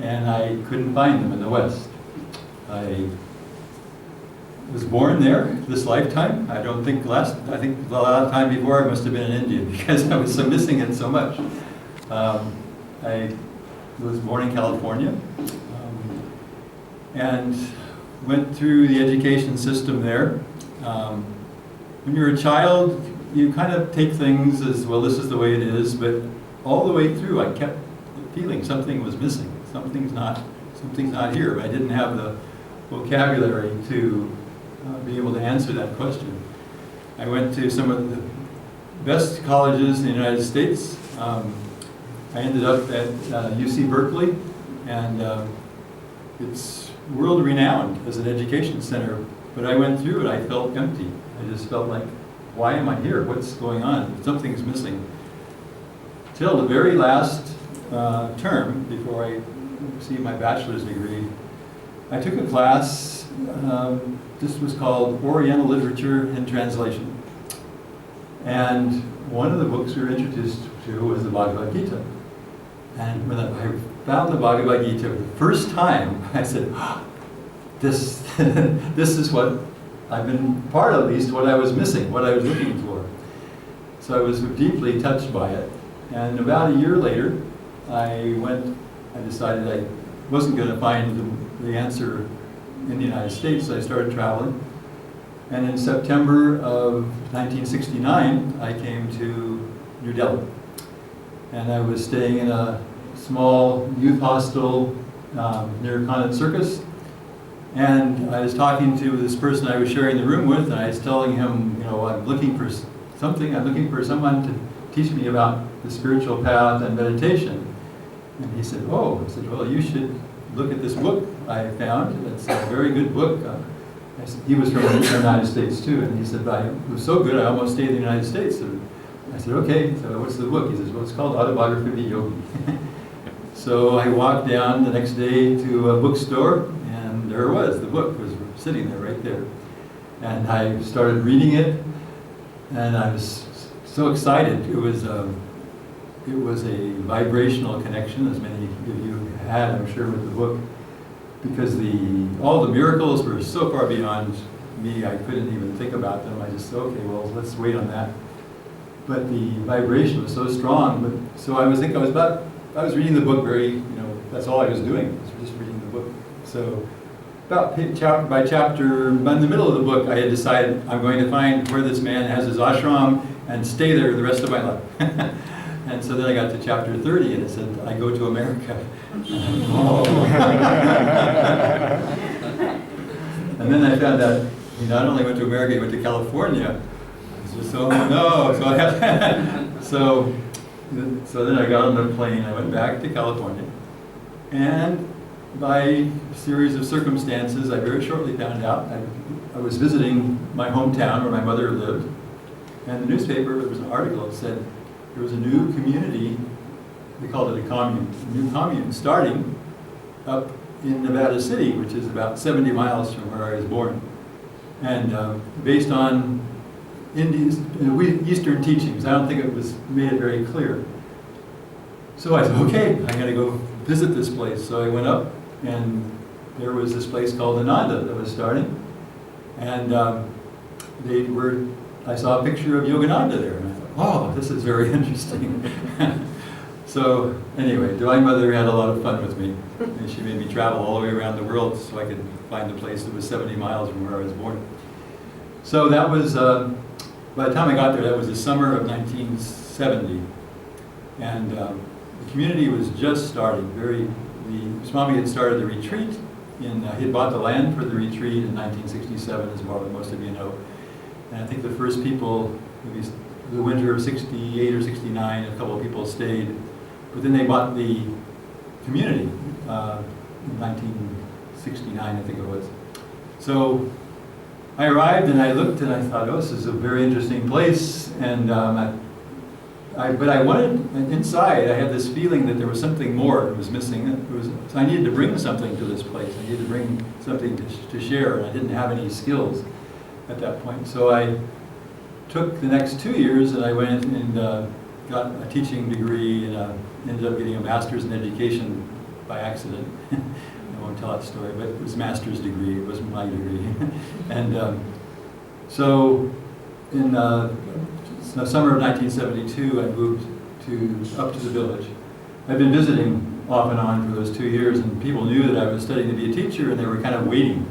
and I couldn't find them in the West. I was born there this lifetime. I think the last time before I must have been in India because I was so missing it so much. I was born in California and went through the education system there. When you're a child, you kind of take things as, well, this is the way it is, but all the way through I kept feeling something was missing. Something's not here. I didn't have the vocabulary to be able to answer that question. I went to some of the best colleges in the United States. I ended up at UC Berkeley, and it's world-renowned as an education center. But I went through it, I felt empty. I just felt like, why am I here? What's going on? Something's missing. Till the very last term, before I received my bachelor's degree, I took a class. This was called Oriental Literature and Translation. And one of the books we were introduced to was the Bhagavad Gita. And when I found the Bhagavad Gita for the first time, I said, this is what I've been part of, at least what I was missing, what I was looking for. So I was deeply touched by it. And about a year later, I decided I wasn't going to find the answer in the United States, so I started traveling. And in September of 1969, I came to New Delhi. And I was staying in a small youth hostel near Conant Circus. And I was talking to this person I was sharing the room with, and I was telling him, you know, I'm looking for something, I'm looking for someone to teach me about the spiritual path and meditation. And he said, oh, I said, well, you should look at this book I found. It's a very good book. I said, he was from the United States too, and he said, it was so good I almost stayed in the United States. So I said, okay, so what's the book? He says, well, it's called Autobiography of a Yogi. So I walked down the next day to a bookstore, and there it was. The book was sitting there, right there. And I started reading it, and I was so excited. It was a vibrational connection, as many of you had, I'm sure, with the book, because all the miracles were so far beyond me, I couldn't even think about them. I just said, okay, well, let's wait on that. But the vibration was so strong. So I was reading the book that's all I was doing, was just reading the book. So about chapter by chapter, in the middle of the book, I had decided I'm going to find where this man has his ashram and stay there the rest of my life. And so then I got to chapter 30, and it said, I go to America. Oh. And then I found out he not only went to America, he went to California. So then I got on the plane, I went back to California, and by a series of circumstances, I very shortly found out I was visiting my hometown where my mother lived, and the newspaper, there was an article that said there was a new community, they called it a commune, starting up in Nevada City, which is about 70 miles from where I was born, and based on Eastern teachings. I don't think it made it very clear. So I said, okay, I got to go visit this place. So I went up, and there was this place called Ananda that was starting, and I saw a picture of Yogananda there, and I thought, oh, this is very interesting. So anyway, Divine Mother had a lot of fun with me, and she made me travel all the way around the world so I could find the place that was 70 miles from where I was born. So that was, by the time I got there, that was the summer of 1970. And the community was just starting. The Swami had started the retreat. He had bought the land for the retreat in 1967, as most of you know. And I think the first people, maybe the winter of 68 or 69, a couple of people stayed. But then they bought the community in 1969, I think it was. So I arrived and I looked and I thought, oh, this is a very interesting place. And but I wanted, inside, I had this feeling that there was something more that was missing. So I needed to bring something to this place. I needed to bring something to share, and I didn't have any skills at that point. So I took the next 2 years and I went and got a teaching degree, and ended up getting a master's in education by accident. I won't tell that story, but it was a master's degree. It wasn't my degree. And so in the summer of 1972, I moved up to the village. I've been visiting off and on for those 2 years, and people knew that I was studying to be a teacher, and they were kind of waiting.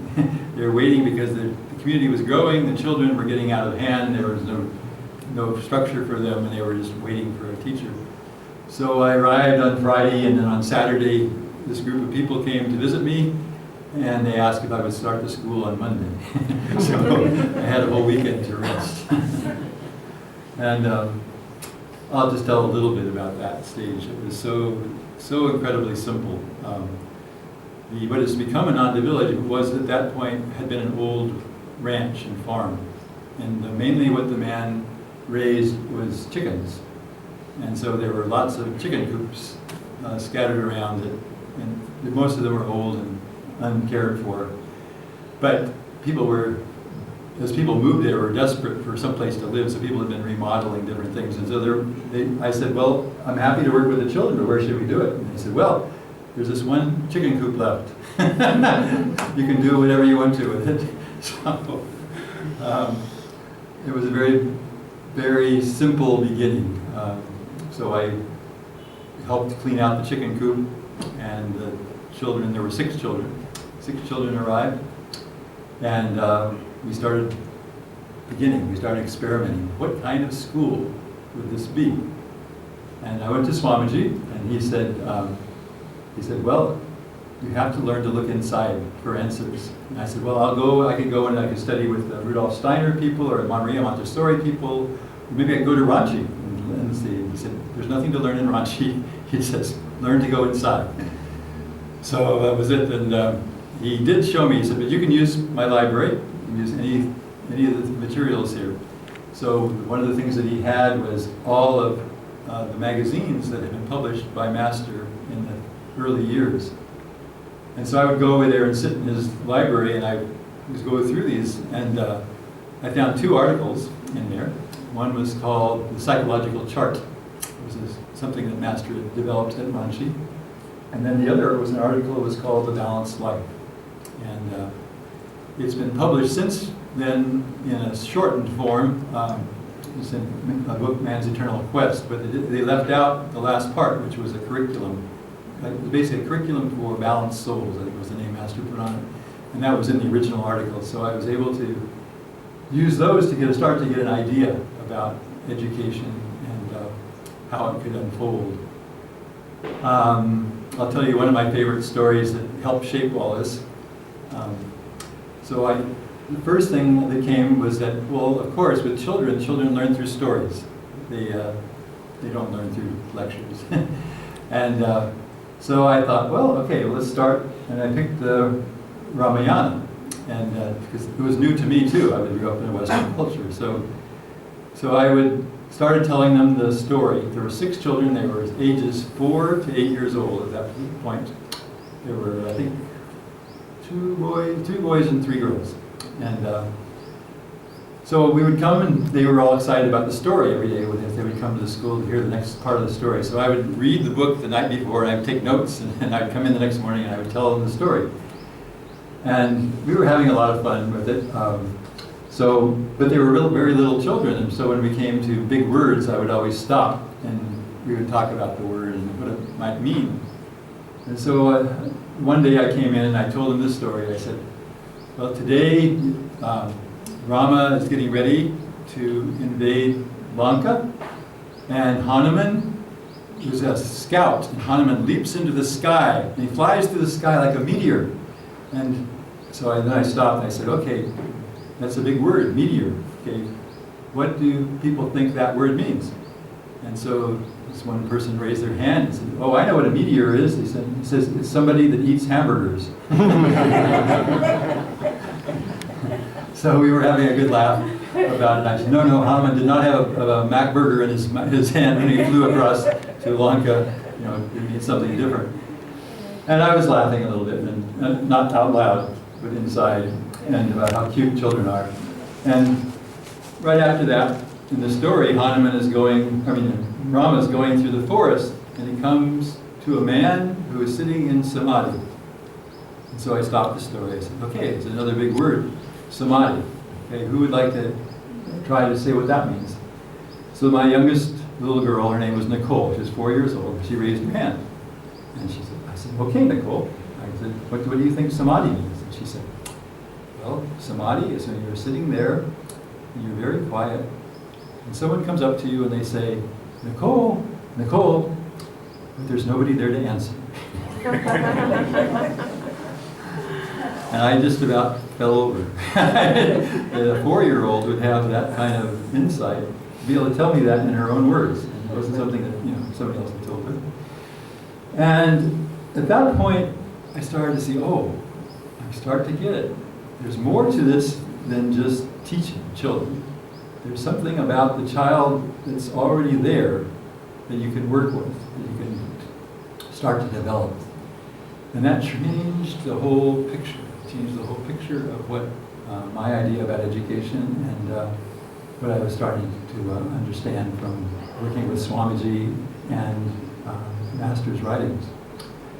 They were waiting because the community was growing, the children were getting out of hand, there was no structure for them, and they were just waiting for a teacher. So I arrived on Friday, and then on Saturday, this group of people came to visit me, and they asked if I would start the school on Monday. So I had a whole weekend to rest. And I'll just tell a little bit about that stage. It was so incredibly simple. What has become Ananda Village was at that point had been an old ranch and farm. And mainly what the man raised was chickens. And so there were lots of chicken coops scattered around it. And most of them were old and uncared for. But as people moved there, were desperate for some place to live, so people had been remodeling different things. And so I said, well, I'm happy to work with the children, but where should we do it? And they said, well, there's this one chicken coop left. You can do whatever you want to with it. So it was a very, very simple beginning. So I helped clean out the chicken coop, and the children, there were 6 children. 6 children arrived, and we started experimenting. What kind of school would this be? And I went to Swamiji, and he said, well, you have to learn to look inside for answers. And I said, well, I could go and I could study with Rudolf Steiner people, or Maria Montessori people, or maybe I could go to Ranchi and see. He said, there's nothing to learn in Ranchi. He says, learn to go inside. So that was it, and he did show me, he said, but you can use my library, you can use any of the materials here. So one of the things that he had was all of the magazines that had been published by Master in the early years. And so I would go over there and sit in his library, and I would go through these, and I found 2 articles in there. One was called The Psychological Chart. It was something that Master had developed at Ranchi. And then the other was an article that was called The Balanced Life. And it's been published since then in a shortened form. It's in a book, Man's Eternal Quest, but they left out the last part, which was a curriculum. It was basically a curriculum for balanced souls, I think was the name Master put on it. And that was in the original article. So I was able to use those to start to get an idea about education and how it could unfold. I'll tell you one of my favorite stories that helped shape all this. The first thing that came was that, well, of course, with children learn through stories. They don't learn through lectures. And so I thought, well, okay, let's start. And I picked the Ramayana, and because it was new to me too. I grew up in a Western culture, so I started telling them the story. There were 6 children. They were ages 4 to 8 years old at that point. There were, I think, 2 boys and 3 girls. And so we would come, and they were all excited about the story every day if they would come to the school to hear the next part of the story. So I would read the book the night before, and I would take notes, and I'd come in the next morning and I would tell them the story. And we were having a lot of fun with it. But they were very little children, and so when we came to big words, I would always stop, and we would talk about the word and what it might mean. And so one day I came in and I told them this story. I said, well, today Rama is getting ready to invade Lanka, and Hanuman was a scout, and Hanuman leaps into the sky, and he flies through the sky like a meteor. And so then I stopped and I said, okay, that's a big word, meteor. Okay, what do people think that word means? And so this one person raised their hand and said, oh, I know what a meteor is. He says, it's somebody that eats hamburgers. So we were having a good laugh about it. I said, no, Hanuman did not have a Mac burger in his hand when he flew across to Lanka. You know, it means something different. And I was laughing a little bit, and not out loud, but inside, and about how cute children are. And right after that, in the story, Rama is going through the forest, and he comes to a man who is sitting in samadhi. And so I stopped the story. I said, okay, it's another big word, samadhi. Okay, who would like to try to say what that means? So my youngest little girl, her name was Nicole. She was 4 years old. She raised her hand. And she said, I said, okay, Nicole. I said, what do you think samadhi means? And she said, well, samadhi is when you're sitting there and you're very quiet, and someone comes up to you and they say, Nicole, Nicole, but there's nobody there to answer. And I just about fell over. A 4-year-old would have that kind of insight, to be able to tell me that in her own words. And it wasn't something that somebody else had told her. And at that point, I started to see, I start to get it. There's more to this than just teaching children. There's something about the child that's already there that you can work with, that you can start to develop. And that changed the whole picture. Changed the whole picture of what my idea about education and what I was starting to understand from working with Swamiji and Master's writings.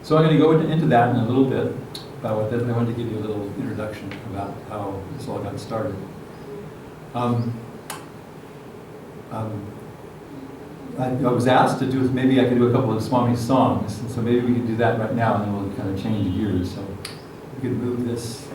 So I'm going to go into that in a little bit. About what I wanted to give you a little introduction about how this all got started. I was asked to do, maybe I could do a couple of Swami's songs, and so maybe we can do that right now, and then we'll kind of change gears. So we could move this